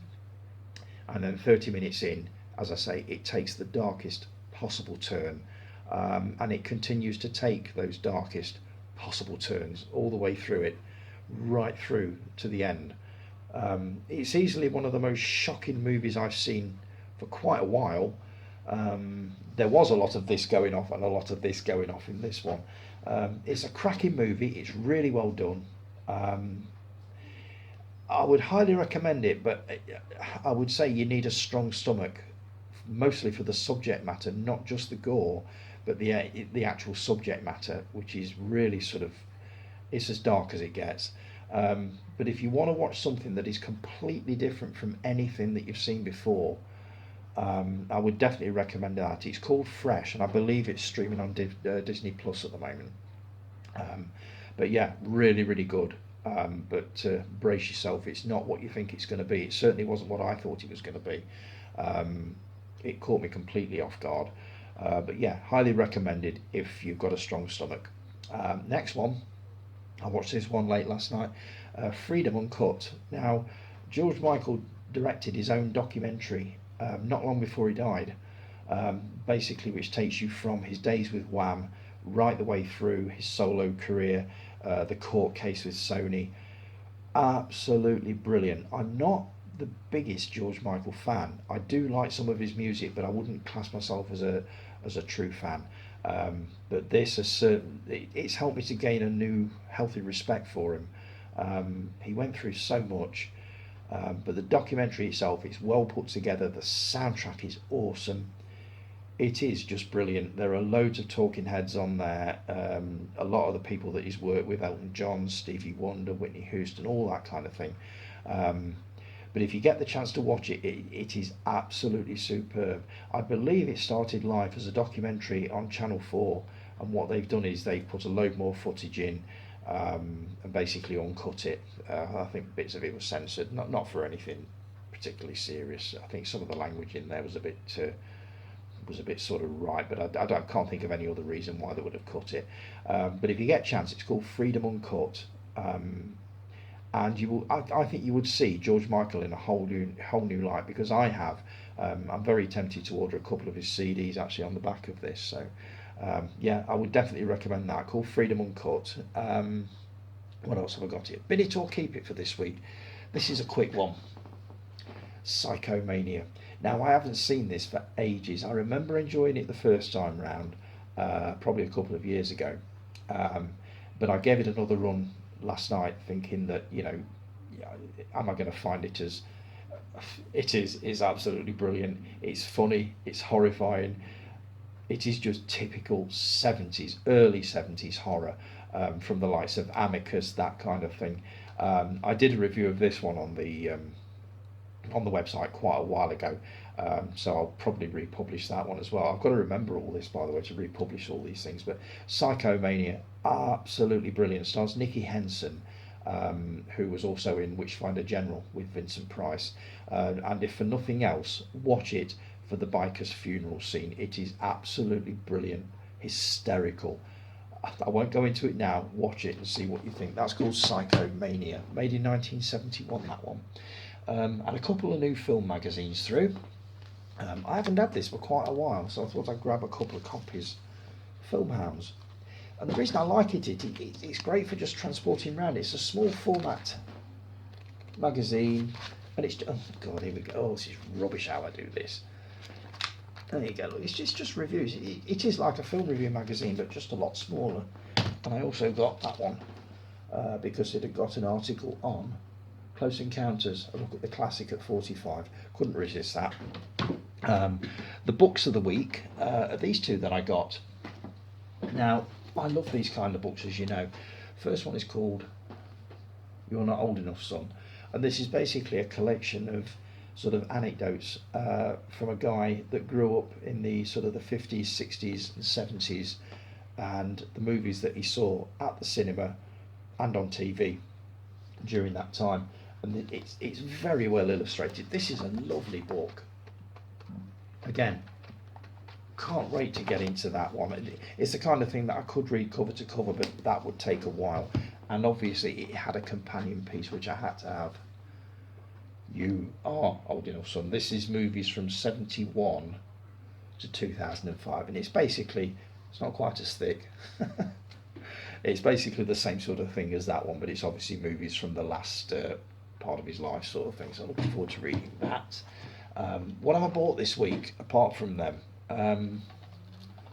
Speaker 1: And then 30 minutes in, as I say, it takes the darkest possible turn. And it continues to take those darkest possible turns all the way through it, right through to the end. It's easily one of the most shocking movies I've seen for quite a while. There was a lot of this going off and a lot of this going off in this one. It's a cracking movie. It's really well done. I would highly recommend it, but I would say you need a strong stomach, mostly for the subject matter, not just the gore, but the actual subject matter, which is really sort of, it's as dark as it gets. But if you want to watch something that is completely different from anything that you've seen before, I would definitely recommend that. It's called Fresh, and I believe it's streaming on Disney Plus at the moment. But yeah, really, really good. But brace yourself, it's not what you think it's going to be. It certainly wasn't what I thought it was going to be. It caught me completely off guard. But yeah, highly recommended if you've got a strong stomach. Next one, I watched this one late last night, Freedom Uncut. Now, George Michael directed his own documentary not long before he died, basically, which takes you from his days with Wham right the way through his solo career, the court case with Sony. Absolutely brilliant. I'm not the biggest George Michael fan. I do like some of his music, but I wouldn't class myself as a true fan. But this it's helped me to gain a new healthy respect for him. He went through so much, but the documentary itself, it's well put together. The soundtrack is awesome. It is just brilliant. There are loads of talking heads on there. A lot of the people that he's worked with, Elton John, Stevie Wonder, Whitney Houston, all that kind of thing. But if you get the chance to watch it, it is absolutely superb. I believe it started live as a documentary on Channel 4, and what they've done is they've put a load more footage in and basically uncut it. I think bits of it was censored, not for anything particularly serious. I think some of the language in there was a bit sort of right, but I can't think of any other reason why they would have cut it. But if you get a chance, it's called Freedom Uncut. And you will, I think you would see George Michael in a whole new light, because I have. I'm very tempted to order a couple of his CDs actually on the back of this. So yeah, I would definitely recommend that. Called Freedom Uncut. What else have I got here? Bin it or keep it for this week. This is a quick one. Psychomania. Now, I haven't seen this for ages. I remember enjoying it the first time round, probably a couple of years ago. But I gave it another run last night, thinking that, am I going to find it as it is? It's absolutely brilliant. It's funny. It's horrifying. It is just typical 70s, early 70s horror, from the likes of Amicus, that kind of thing. I did a review of this one on the website quite a while ago, so I'll probably republish that one as well. I've got to remember all this, by the way, to republish all these things. But Psychomania, absolutely brilliant. Stars Nicky Henson, who was also in Witchfinder General with Vincent Price. And if for nothing else, watch it for the biker's funeral scene. It is absolutely brilliant, hysterical. I won't go into it now. Watch it and see what you think. That's called Psychomania, made in 1971, that one. And a couple of new film magazines through. I haven't had this for quite a while, so I thought I'd grab a couple of copies. Filmhounds. And the reason I like it's great for just transporting around. It's a small format magazine, and it's, oh god, here we go. Oh, this is rubbish how I do this. There you go. Look, it's just reviews. It is like a film review magazine, but just a lot smaller. And I also got that one because it had got an article on Close Encounters. A look at the classic at 45. Couldn't resist that. The books of the week are these two that I got. Now, I love these kind of books, as you know. First one is called You're Not Old Enough, Son. And this is basically a collection of sort of anecdotes from a guy that grew up in the sort of the 50s, 60s and 70s, and the movies that he saw at the cinema and on TV during that time. And it's very well illustrated. This is a lovely book. Again, can't wait to get into that one. It's the kind of thing that I could read cover to cover, but that would take a while. And obviously it had a companion piece which I had to have. You Are Old Enough, Son. This is movies from 71 to 2005, and it's basically, it's not quite as thick. It's basically the same sort of thing as that one, but it's obviously movies from the last part of his life sort of thing, so I'm looking forward to reading that. What have I bought this week apart from them?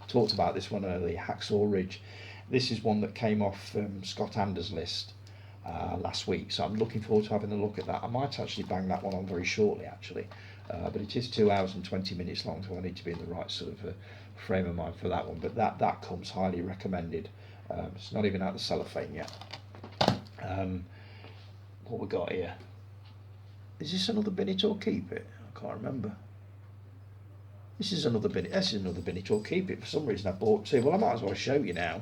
Speaker 1: Talked about this one earlier, Hacksaw Ridge. This is one that came off Scott Anders' list last week, so I'm looking forward to having a look at that. I might actually bang that one on very shortly actually, but it is 2 hours and 20 minutes long, so I need to be in the right sort of frame of mind for that one, but that comes highly recommended. It's not even out of the cellophane yet. What we got here, is this another Bin It or Keep It? I can't remember. This is another Bin It or Keep It. For some reason I bought two. Well, I might as well show you now.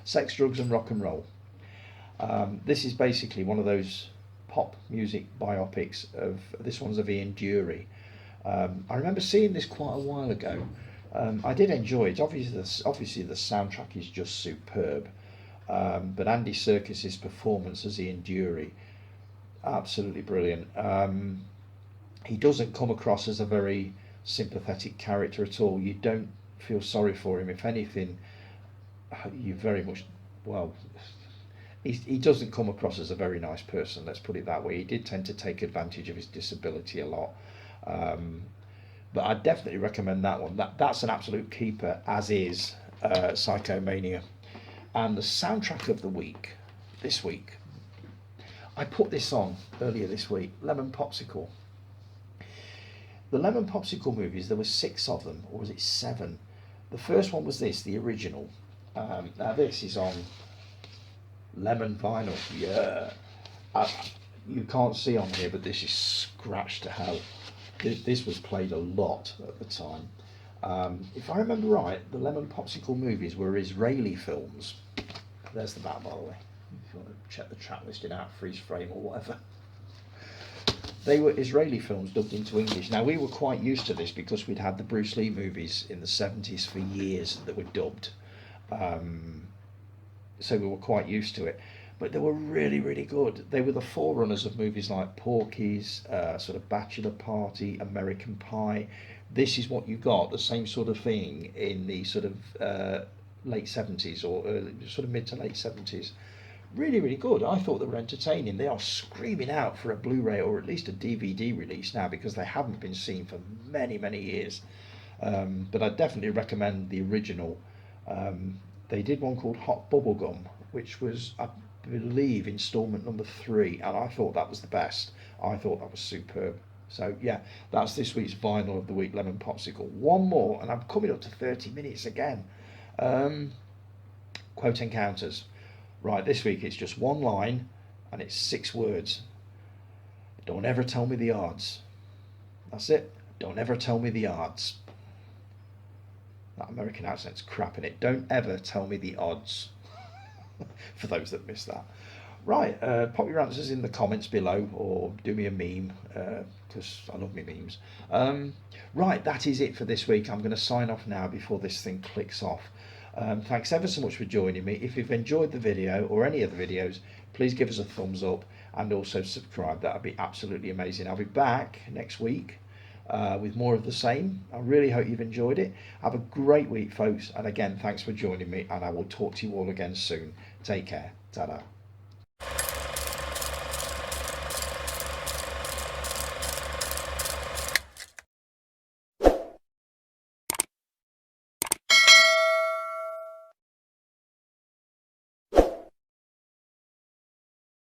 Speaker 1: Sex, Drugs and Rock and Roll. This is basically one of those pop music biopics of, this one's of Ian Dury. I remember seeing this quite a while ago. I did enjoy it. Obviously the soundtrack is just superb, but Andy Serkis's performance as Ian Dury, absolutely brilliant. He doesn't come across as a very sympathetic character at all. You don't feel sorry for him. If anything, you very much, well, he doesn't come across as a very nice person, let's put it that way. He did tend to take advantage of his disability a lot. But I definitely recommend that one. That's an absolute keeper, as is Psychomania. And the soundtrack of the week, this week, I put this on earlier this week, Lemon Popsicle. The Lemon Popsicle movies, there were 6 of them, or was it 7? The first one was this, the original. Now this is on lemon vinyl, yeah. You can't see on here, but this is scratched to hell. This was played a lot at the time. If I remember right, the Lemon Popsicle movies were Israeli films. There's the back, by the way, if you want to check the track listing out, freeze frame or whatever. They were Israeli films dubbed into English. Now, we were quite used to this because we'd had the Bruce Lee movies in the 70s for years that were dubbed. So we were quite used to it. But they were really, really good. They were the forerunners of movies like Porky's, sort of Bachelor Party, American Pie. This is what you got, the same sort of thing in the sort of late 70s or sort of mid to late 70s. Really, really good. I thought they were entertaining. They are screaming out for a Blu-ray or at least a DVD release now because they haven't been seen for many, many years. But I definitely recommend the original. They did one called Hot Bubblegum, which was, I believe, installment number 3, and I thought that was the best. I thought that was superb. So yeah, that's this week's vinyl of the week, Lemon Popsicle. One more, and I'm coming up to 30 minutes again. Quote Encounters. Right, this week it's just one line and it's 6 words. Don't ever tell me the odds. That's it. Don't ever tell me the odds. That American accent's crap in it. Don't ever tell me the odds. for those that missed that. Right, pop your answers in the comments below, or do me a meme, because I love me memes. Right, that is it for this week. I'm going to sign off now before this thing clicks off. Thanks ever so much for joining me. If you've enjoyed the video or any of the videos, please give us a thumbs up and also subscribe. That would be absolutely amazing. I'll be back next week with more of the same. I really hope you've enjoyed it. Have a great week, folks. And again, thanks for joining me, and I will talk to you all again soon. Take care. Ta-da.